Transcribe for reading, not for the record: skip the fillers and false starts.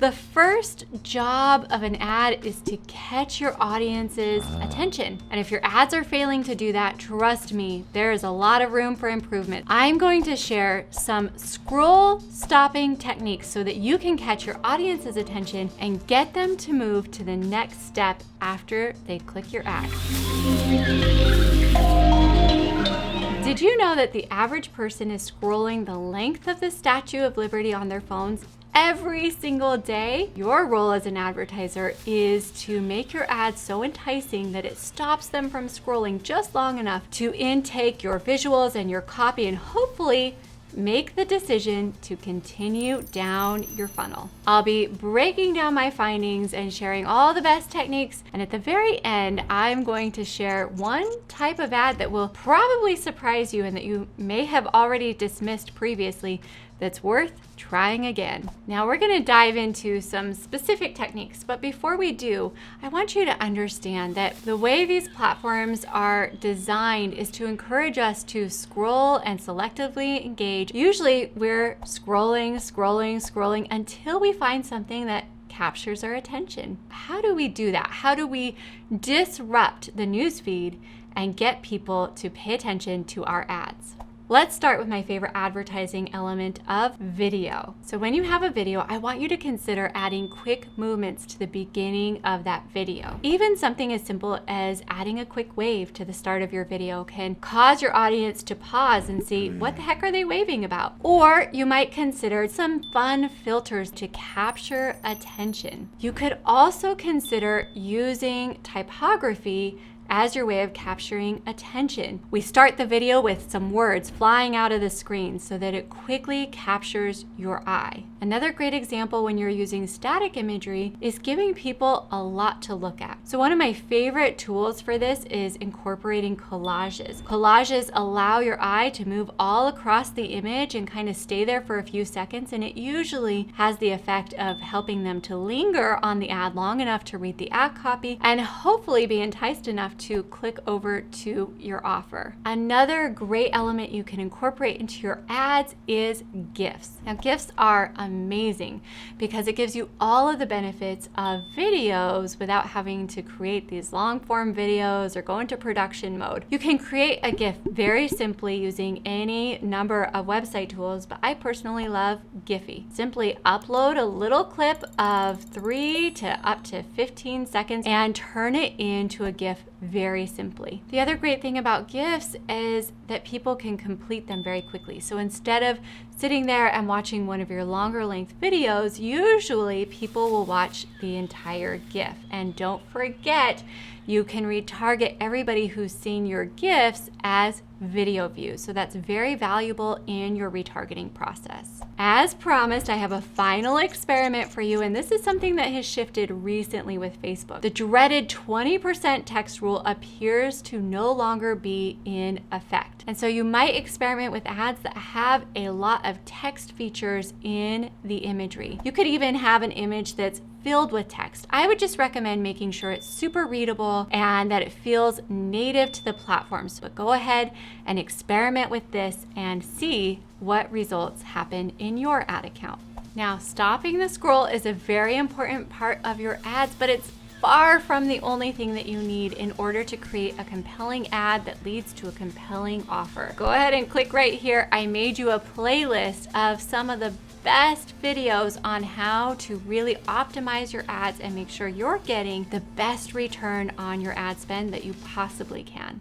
The first job of an ad is to catch your audience's attention. And if your ads are failing to do that, trust me, there is a lot of room for improvement. I'm going to share some scroll stopping techniques so that you can catch your audience's attention and get them to move to the next step after they click your ad. Did you know that the average person is scrolling the length of the Statue of Liberty on their phones every single day? Your role as an advertiser is to make your ad so enticing that it stops them from scrolling just long enough to intake your visuals and your copy and hopefully make the decision to continue down your funnel. I'll be breaking down my findings and sharing all the best techniques. And at the very end, I'm going to share one type of ad that will probably surprise you and that you may have already dismissed previously that's worth trying again. Now we're going to dive into some specific techniques, but before we do, I want you to understand that the way these platforms are designed is to encourage us to scroll and selectively engage. Usually we're scrolling until we find something that captures our attention. How do we do that? How do we disrupt the newsfeed and get people to pay attention to our ads? Let's start with my favorite advertising element of video. So when you have a video, I want you to consider adding quick movements to the beginning of that video. Even something as simple as adding a quick wave to the start of your video can cause your audience to pause and see, what the heck are they waving about? Or you might consider some fun filters to capture attention. You could also consider using typography as your way of capturing attention. We start the video with some words flying out of the screen so that it quickly captures your eye. Another great example when you're using static imagery is giving people a lot to look at. So one of my favorite tools for this is incorporating collages. Collages allow your eye to move all across the image and kind of stay there for a few seconds, and it usually has the effect of helping them to linger on the ad long enough to read the ad copy and hopefully be enticed enough to click over to your offer. Another great element you can incorporate into your ads is GIFs. Now GIFs are amazing because it gives you all of the benefits of videos without having to create these long form videos or go into production mode. You can create a GIF very simply using any number of website tools, but I personally love Giphy. Simply upload a little clip of 3 to up to 15 seconds and turn it into a GIF very simply. The other great thing about GIFs is that people can complete them very quickly. So instead of sitting there and watching one of your longer length videos, usually people will watch the entire GIF. And don't forget, you can retarget everybody who's seen your GIFs as video views. So that's very valuable in your retargeting process. As promised, I have a final experiment for you, and this is something that has shifted recently with Facebook. The dreaded 20% text rule appears to no longer be in effect. And so you might experiment with ads that have a lot of text features in the imagery. You could even have an image that's filled with text. I would just recommend making sure it's super readable and that it feels native to the platforms. But go ahead and experiment with this and see what results happen in your ad account. Now, stopping the scroll is a very important part of your ads, but it's far from the only thing that you need in order to create a compelling ad that leads to a compelling offer. Go ahead and click right here. I made you a playlist of some of the best videos on how to really optimize your ads and make sure you're getting the best return on your ad spend that you possibly can.